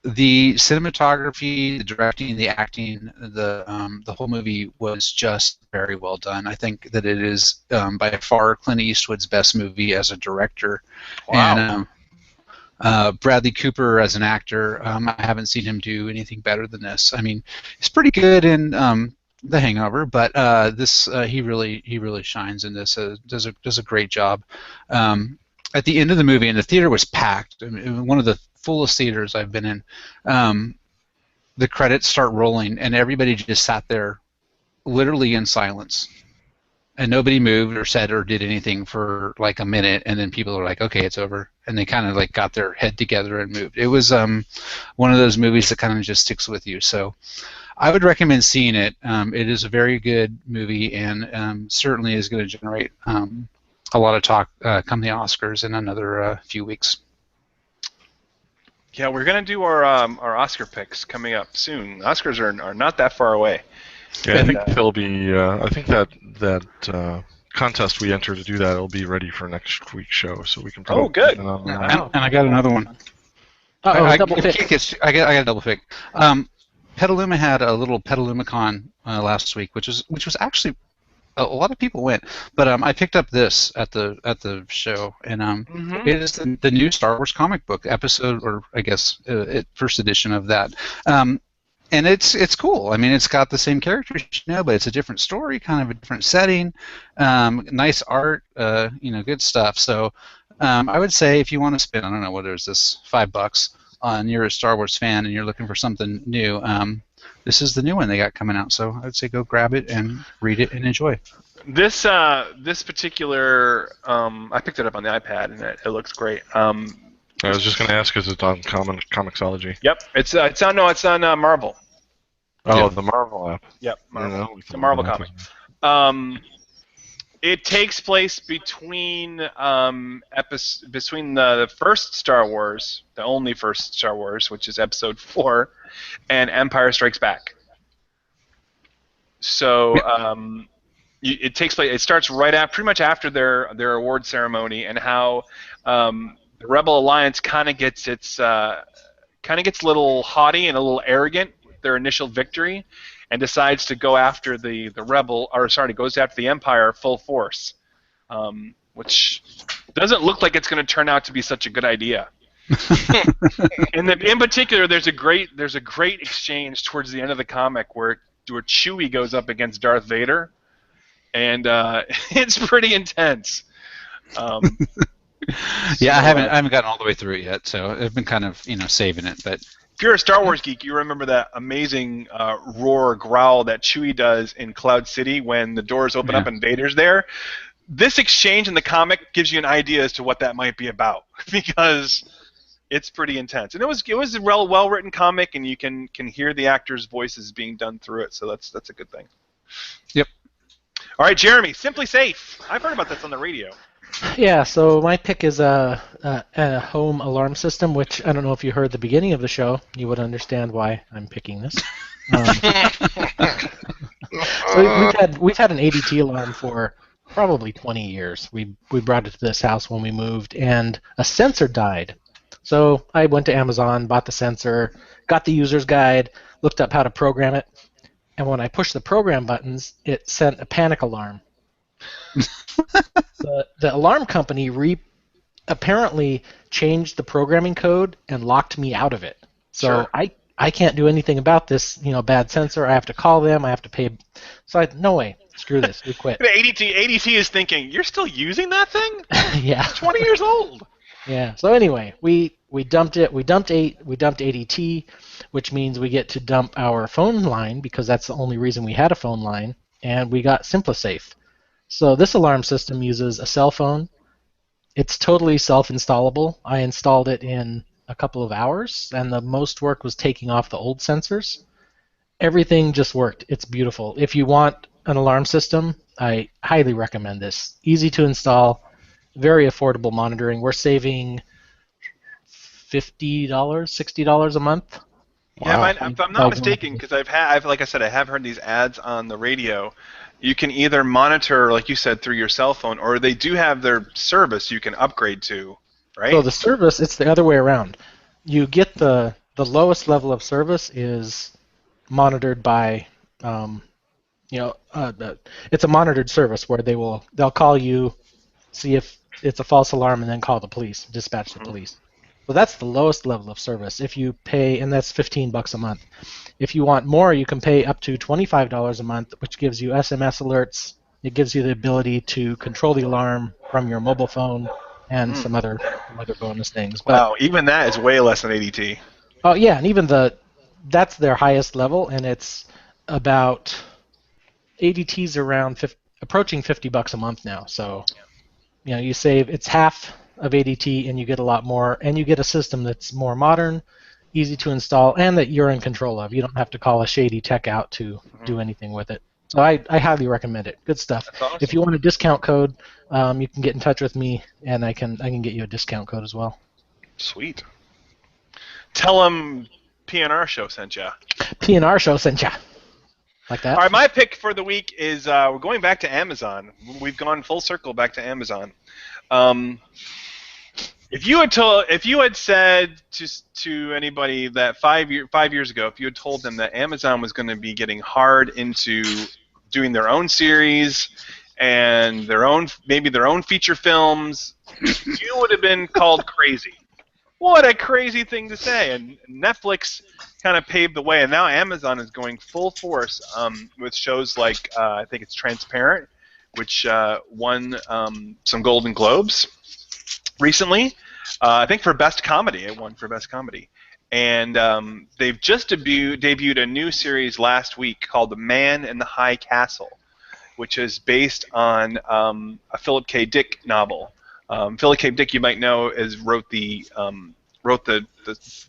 S5: the cinematography, the directing, the acting, the whole movie was just very well done. I think that it is by far Clint Eastwood's best movie as a director.
S2: Wow.
S5: And Bradley Cooper as an actor, I haven't seen him do anything better than this. I mean, he's pretty good in The Hangover, but this he really shines in this. Does a great job. At the end of the movie, and the theater was packed. I mean, one of the fullest theaters I've been in. The credits start rolling, and everybody just sat there, literally in silence, and nobody moved or said or did anything for like a minute. And then people are like, "Okay, it's over," and they kind of like got their head together and moved. It was one of those movies that kind of just sticks with you. So I would recommend seeing it. It is a very good movie, and certainly is going to generate a lot of talk come the Oscars in another few weeks.
S2: Yeah, we're going to do our Oscar picks coming up soon. Oscars are not that far away.
S1: Yeah, I think they'll be. I think that contest we enter to do that will be ready for next week's show, so we can.
S2: Oh, good.
S5: And I got another one.
S6: Double pick.
S5: I got a double pick. Petaluma had a little PetalumаCon last week, which was actually a lot of people went, but I picked up this at the show, and it is the new Star Wars comic book episode, or I guess first edition of that, and it's cool. I mean, it's got the same characters, but it's a different story, kind of a different setting, nice art, good stuff. So I would say if you want to spend, I don't know whether it's this $5 and you're a Star Wars fan and you're looking for something new, this is the new one they got coming out. So I would say go grab it and read it and enjoy.
S2: This particular, I picked it up on the iPad and it looks great.
S1: I was just going to ask, is it on Comixology?
S2: Yep, it's on Marvel.
S1: Oh,
S5: Yeah.
S1: the Marvel app.
S2: Yep, Marvel.
S1: Yeah,
S2: The Marvel comic. It takes place between between the first Star Wars, the only first Star Wars, which is Episode 4, and Empire Strikes Back. So it takes place. It starts pretty much after their award ceremony, and how the Rebel Alliance kind of gets a little haughty and a little arrogant with their initial victory, and decides to go after goes after the Empire full force, which doesn't look like it's going to turn out to be such a good idea. And in particular, there's a great exchange towards the end of the comic where Chewie goes up against Darth Vader, and it's pretty intense.
S5: Yeah, I haven't gotten all the way through it yet, so I've been kind of saving it, but.
S2: If you're a Star Wars geek, you remember that amazing roar growl that Chewie does in Cloud City when the doors open up and Vader's there. This exchange in the comic gives you an idea as to what that might be about, because it's pretty intense. And it was a well written comic, and you can hear the actors' voices being done through it, so that's a good thing.
S5: Yep.
S2: All right, Jeremy, Simply Safe. I've heard about this on the radio.
S6: Yeah, so my pick is a home alarm system, which I don't know if you heard the beginning of the show. You would understand why I'm picking this. So we've had an ADT alarm for probably 20 years. We brought it to this house when we moved, and a sensor died. So I went to Amazon, bought the sensor, got the user's guide, looked up how to program it, and when I pushed the program buttons, it sent a panic alarm. The alarm company apparently changed the programming code and locked me out of it. So
S2: Sure.
S6: I can't do anything about this, bad sensor. I have to call them. I have to pay. So no way. Screw this. We quit.
S2: The ADT is thinking, you're still using that thing?
S6: Yeah.
S2: 20 years old.
S6: Yeah. So anyway, we dumped it. We dumped ADT, which means we get to dump our phone line because that's the only reason we had a phone line, and we got SimpliSafe. So this alarm system uses a cell phone. It's totally self-installable. I installed it in a couple of hours, and the most work was taking off the old sensors. Everything just worked. It's beautiful. If you want an alarm system, I highly recommend this. Easy to install, very affordable monitoring. We're saving $50, $60 a month.
S2: Yeah,
S1: Wow.
S2: if I'm not mistaken, because like I said, I have heard these ads on the radio. You can either monitor, like you said, through your cell phone, or they do have their service you can upgrade to, right?
S6: So the service, it's the other way around. You get the lowest level of service is monitored by, it's a monitored service where they'll call you, see if it's a false alarm, and then call the police, dispatch the police. So that's the lowest level of service. If you pay, and that's $15 a month. If you want more, you can pay up to $25 a month, which gives you SMS alerts. It gives you the ability to control the alarm from your mobile phone and some other bonus things. But,
S2: wow, even that is way less than ADT.
S6: oh yeah, and even that's their highest level, and it's about ADT's around approaching $50 a month now. So, you save. It's half of ADT, and you get a lot more, and you get a system that's more modern, easy to install, and that you're in control of. You don't have to call a shady tech out to do anything with it. So I highly recommend it. Good stuff.
S2: That's awesome.
S6: If you want a discount code, you can get in touch with me, and I can get you a discount code as well.
S2: Sweet. Tell them PNRShow sent ya.
S6: PNRShow sent ya. Like that.
S2: All right, my pick for the week is we're going back to Amazon. We've gone full circle back to Amazon. If you had said to anybody that 5 years ago, if you had told them that Amazon was going to be getting hard into doing their own series and maybe their own feature films, you would have been called crazy. What a crazy thing to say! And Netflix kind of paved the way, and now Amazon is going full force with shows like I think it's Transparent, which won some Golden Globes recently. I think for Best Comedy, it won for Best Comedy. And they've just debuted a new series last week called The Man in the High Castle, which is based on a Philip K. Dick novel. Philip K. Dick, you might know, wrote the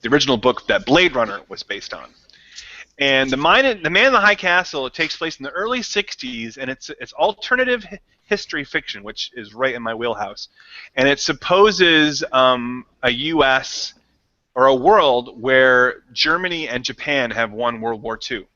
S2: original book that Blade Runner was based on. And the Man in the High Castle, it takes place in the early '60s, and it's alternative history fiction, which is right in my wheelhouse. And it supposes a U.S. or a world where Germany and Japan have won World War II.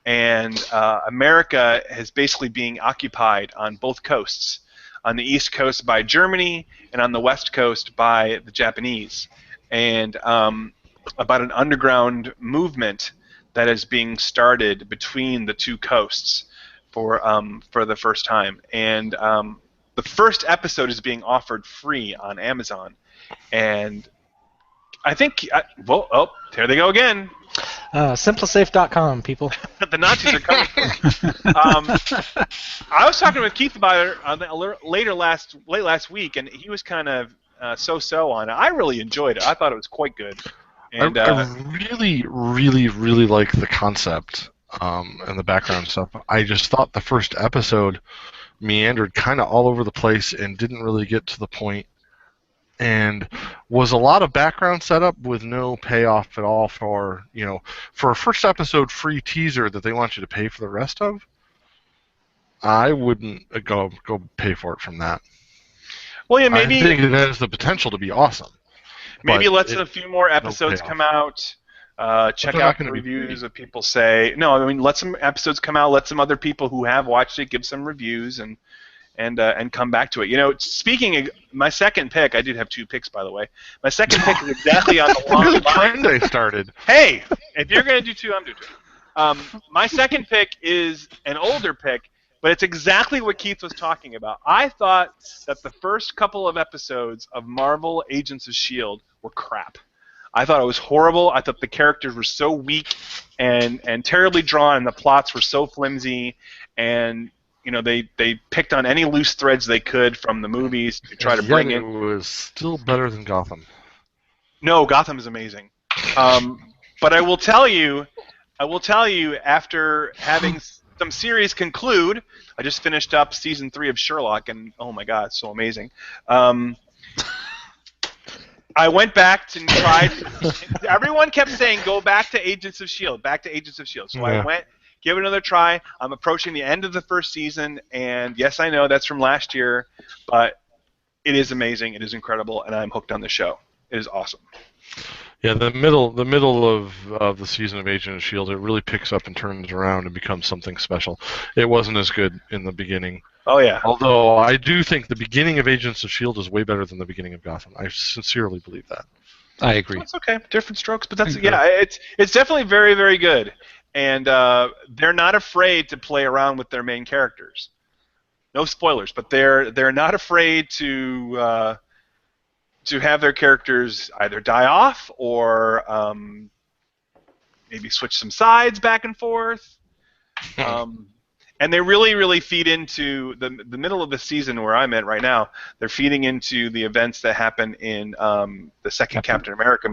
S2: And America is basically being occupied on both coasts. On the East Coast by Germany, and on the West Coast by the Japanese. And about an underground movement that is being started between the two coasts for the first time. And the first episode is being offered free on Amazon. And I think, there they go again.
S6: SimpliSafe.com, people.
S2: The Nazis are coming. I was talking with Keith about it late last week, and he was kind of so-so on it. I really enjoyed it. I thought it was quite good. And
S1: I really, really, really like the concept and the background stuff. I just thought the first episode meandered kind of all over the place and didn't really get to the point, and was a lot of background setup with no payoff at all for a first episode free teaser that they want you to pay for the rest of. I wouldn't go pay for it from that.
S2: Well, yeah,
S1: I
S2: maybe
S1: think it has the potential to be awesome.
S2: maybe
S1: but
S2: let
S1: it-
S2: a few more episodes
S1: payoff.
S2: come out. Check
S1: they're
S2: out
S1: not
S2: the
S1: gonna be
S2: reviews
S1: free.
S2: of people say. No, I mean, let some episodes come out. Let some other people who have watched it give some reviews and come back to it. You know, speaking of my second pick, I did have 2 picks, by the way. My second pick is exactly on the
S1: Look
S2: line.
S1: at the trend I started.
S2: Hey, if you're going to do 2, I'm doing 2. My second pick is an older pick, but it's exactly what Keith was talking about. I thought that the first couple of episodes of Marvel Agents of S.H.I.E.L.D. were crap. I thought it was horrible. I thought the characters were so weak and terribly drawn, and the plots were so flimsy, and you know they picked on any loose threads they could from the movies to try to
S1: Yet
S2: bring
S1: it
S2: in.
S1: was still better than Gotham.
S2: No, Gotham is amazing. But I will tell you, after having some series conclude, I just finished up season 3 of Sherlock, and oh my god, it's so amazing. I went back and tried. Everyone kept saying, "Go back to Agents of S.H.I.E.L.D. Back to Agents of S.H.I.E.L.D." So I
S1: Yeah.
S2: went, give it another try. I'm approaching the end of the first season, and yes, I know that's from last year, but it is amazing. It is incredible, and I'm hooked on the show. It is awesome.
S1: Yeah, the middle of the season of Agent of S.H.I.E.L.D., it really picks up and turns around and becomes something special. It wasn't as good in the beginning.
S2: Oh yeah.
S1: Although I do think the beginning of Agents of S.H.I.E.L.D. is way better than the beginning of Gotham. I sincerely believe that.
S5: I agree.
S2: That's okay. Different strokes, but that's
S1: Okay.
S2: yeah. It's definitely very very good, and they're not afraid to play around with their main characters. No spoilers, but they're not afraid to have their characters either die off or maybe switch some sides back and forth. And they really, really feed into the middle of the season where I'm at right now. They're feeding into the events that happen in the second Captain America,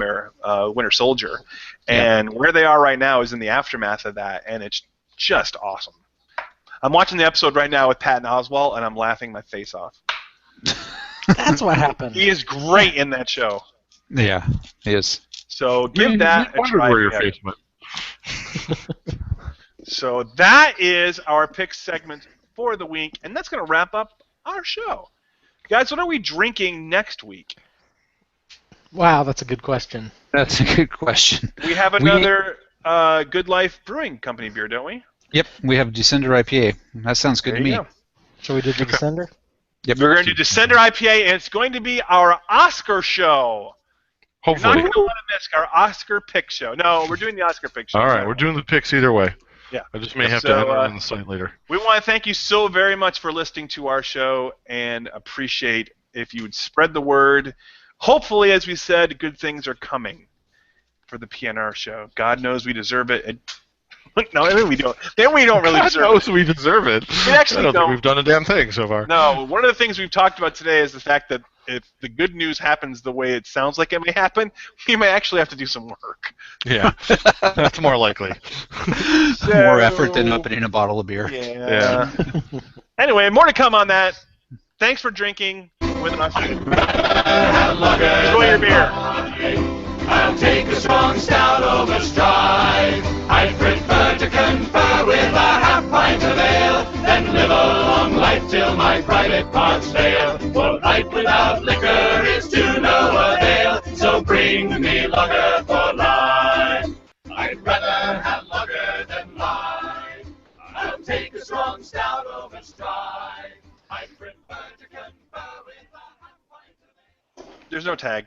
S2: Winter Soldier, and where they are right now is in the aftermath of that, and it's just awesome. I'm watching the episode right now with Patton Oswalt, and I'm laughing my face off.
S6: That's what happened.
S2: He is great in that show.
S5: Yeah, he is.
S2: So give that a
S1: wondered
S2: try.
S1: where
S2: if
S1: your
S2: you haven't.
S1: face went.
S2: So that is our pick segment for the week, and that's going to wrap up our show. Guys, what are we drinking next week?
S6: Wow, that's a good question.
S5: That's a good question.
S2: We have another Good Life Brewing Company beer, don't we?
S5: Yep, we have Descender IPA. That sounds good
S2: There
S5: to
S2: you
S5: me.
S2: go.
S6: So we did the Descender?
S5: Yep.
S2: We're going to do Descender IPA, and it's going to be our Oscar show. You're not
S1: Hopefully.
S2: going to want to miss our Oscar pick show. No, we're doing the Oscar pick show.
S1: All right, we're doing the picks either way.
S2: Yeah.
S1: I just may have
S2: So,
S1: to enter in the site later.
S2: We want to thank you so very much for listening to our show and appreciate if you would spread the word. Hopefully, as we said, good things are coming for the PNR show. God knows we deserve it. No, then we don't. Then we don't really
S1: God
S2: deserve
S1: knows we deserve it.
S2: We actually
S1: I don't
S2: don't.
S1: think we've done a damn thing so far.
S2: it. No, one of the things we've talked about today is the fact that if the good news happens the way it sounds like it may happen, we may actually have to do some work.
S1: Yeah, that's more likely.
S5: More effort than opening a bottle of beer.
S2: Yeah. Anyway, more to come on that. Thanks for drinking with us. Enjoy your beer.
S3: I'll take a strong stout over stride. I prefer to confer with a half pint of ale, then live a long life till my private parts fail. For life without liquor is to no avail, so bring me lager for life. I'd rather have lager than wine. I'll take a strong stout over stride. I prefer to confer with a half pint of ale.
S2: There's no tag.